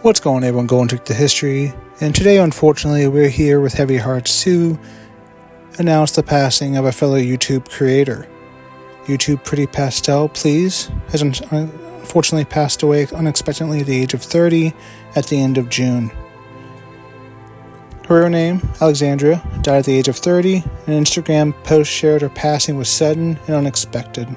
What's going on, everyone? Going to the history, and today, unfortunately, we're here with heavy hearts to announce the passing of a fellow YouTube creator. YouTuber Pretty Pastel Please has unfortunately passed away unexpectedly at the age of 30 at the end of June. Her real name, Alexandra, died at the age of 30, and an Instagram post shared her passing was sudden and unexpected.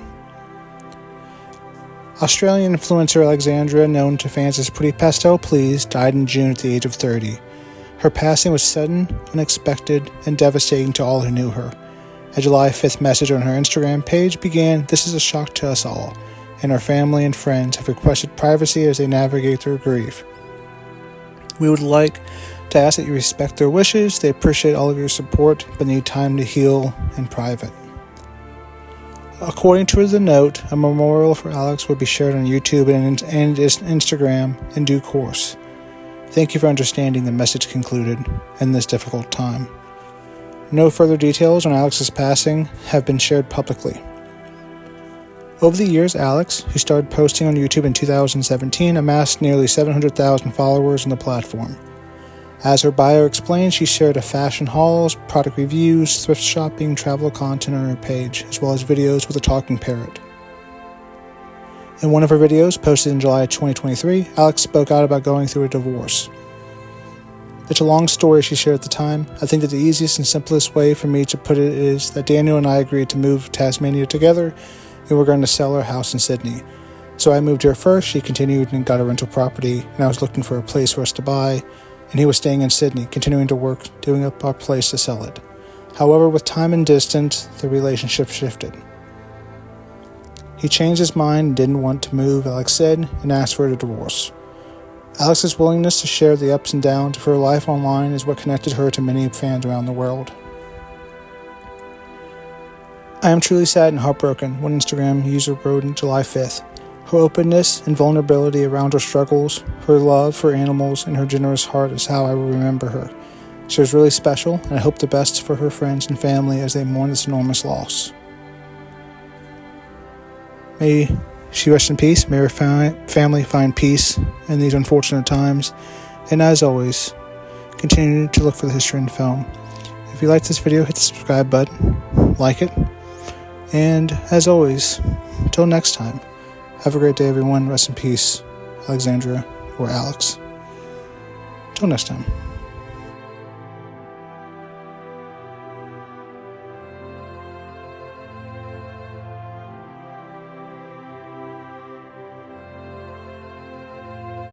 Australian influencer Alexandra, known to fans as Pretty Pastel Please, died in June at the age of 30. Her passing was sudden, unexpected, and devastating to all who knew her. A July 5th message on her Instagram page began, "This is a shock to us all, and our family and friends have requested privacy as they navigate their grief. We would like to ask that you respect their wishes. They appreciate all of your support, but need time to heal in private." According to the note, a memorial for Alex will be shared on YouTube and Instagram in due course. Thank you for understanding, the message concluded, in this difficult time. No further details on Alex's passing have been shared publicly. Over the years, Alex, who started posting on YouTube in 2017, amassed nearly 700,000 followers on the platform. As her bio explains, she shared a fashion hauls, product reviews, thrift shopping, travel content on her page, as well as videos with a talking parrot. In one of her videos, posted in July 2023, Alex spoke out about going through a divorce. It's a long story she shared at the time. I think that the easiest and simplest way for me to put it is that Daniel and I agreed to move to Tasmania together, and we're going to sell our house in Sydney. So I moved here first, she continued and got a rental property, and I was looking for a place for us to buy, and he was staying in Sydney, continuing to work, doing up our place to sell it. However, with time and distance, the relationship shifted. He changed his mind and didn't want to move, Alex said, and asked for a divorce. Alex's willingness to share the ups and downs of her life online is what connected her to many fans around the world. I am truly sad and heartbroken, one Instagram user wrote on July 5th. Her openness and vulnerability around her struggles, her love for animals, and her generous heart is how I will remember her. She was really special, and I hope the best for her friends and family as they mourn this enormous loss. May she rest in peace. May her family find peace in these unfortunate times. And as always, continue to look for the history in film. If you like this video, hit the subscribe button, like it. And as always, until next time, have a great day, everyone. Rest in peace, Alexandra or Alex. Until next time.